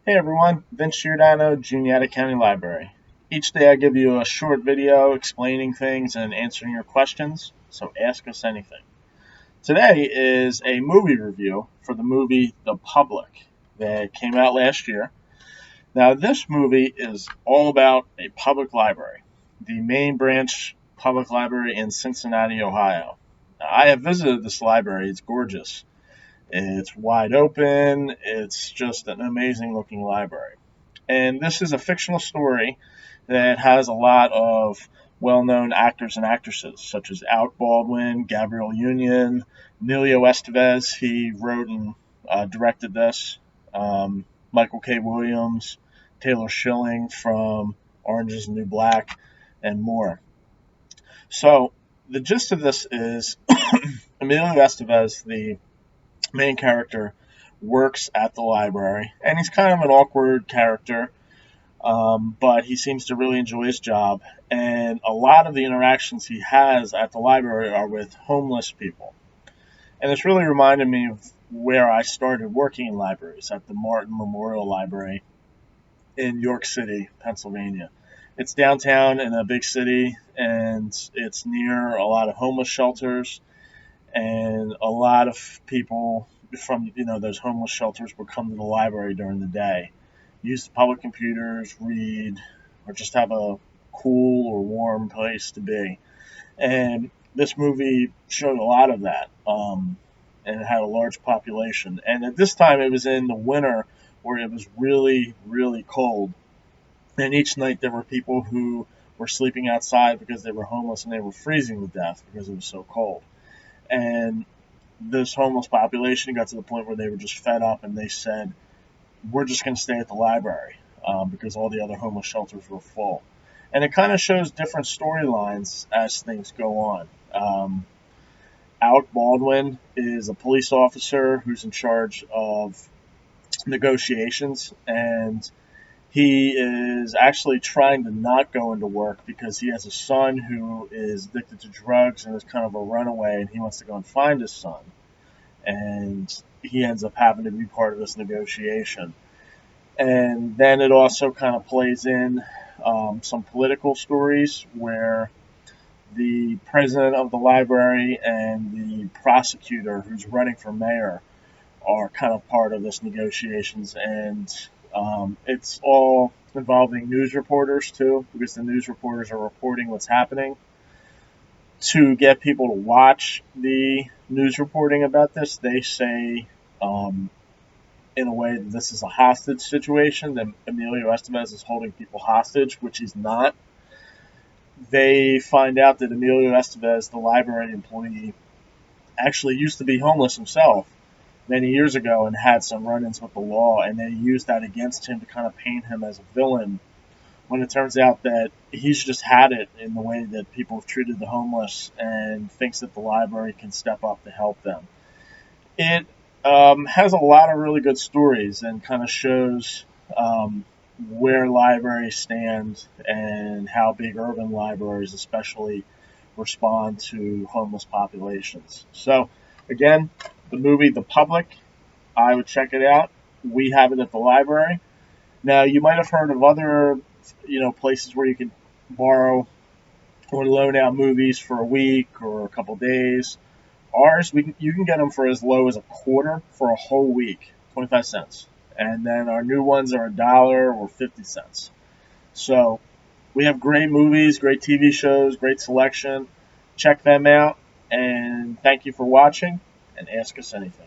Hey everyone, Vince Giordano, Juniata County Library. Each day I give you a short video explaining things and answering your questions, so ask us anything. Today is a movie review for the movie The Public that came out last year. Now this movie is all about a public library, the main branch public library in Cincinnati, Ohio. Now, I have visited this library, it's gorgeous. It's wide open. It's just an amazing looking library. And this is a fictional story that has a lot of well-known actors and actresses, such as Alec Baldwin, Gabrielle Union, Emilio Estevez. He wrote and directed this. Michael K. Williams, Taylor Schilling from Orange is the New Black, and more. So the gist of this is Emilio Estevez, the main character, works at the library, and he's kind of an awkward character, but he seems to really enjoy his job, and a lot of the interactions he has at the library are with homeless people. And this really reminded me of where I started working in libraries, at the Martin Memorial Library in York City, Pennsylvania. It's downtown in a big city, and it's near a lot of homeless shelters, and a lot of people from those homeless shelters would come to the library during the day, use the public computers, read, or just have a cool or warm place to be. And this movie showed a lot of that, and it had a large population. And at this time, it was in the winter where it was really, really cold. And each night there were people who were sleeping outside because they were homeless and they were freezing to death because it was so cold. And this homeless population got to the point where they were just fed up, and they said, we're just going to stay at the library because all the other homeless shelters were full. And it kind of shows different storylines as things go on. Alec Baldwin is a police officer who's in charge of negotiations, and he is actually trying to not go into work because he has a son who is addicted to drugs and is kind of a runaway, and he wants to go and find his son. And he ends up having to be part of this negotiation. And then it also kind of plays in some political stories where the president of the library and the prosecutor who's running for mayor are kind of part of this negotiations. And it's all involving news reporters too, because the news reporters are reporting what's happening to get people to watch the news reporting about this. They say, in a way, that this is a hostage situation, that Emilio Estevez is holding people hostage, which he's not. They find out that Emilio Estevez, the library employee, actually used to be homeless himself many years ago and had some run-ins with the law, and they used that against him to kind of paint him as a villain, when it turns out that he's just had it in the way that people have treated the homeless, and thinks that the library can step up to help them. It has a lot of really good stories and kind of shows where libraries stand and how big urban libraries especially respond to homeless populations. So, again, the movie The Public, I would check it out. We have it at the library. Now, you might have heard of other, places where you can borrow or loan out movies for a week or a couple days. Ours, you can get them for as low as a quarter for a whole week, 25 cents. And then our new ones are $1 or 50 cents. So we have great movies, great TV shows, great selection. Check them out. And thank you for watching, and ask us anything.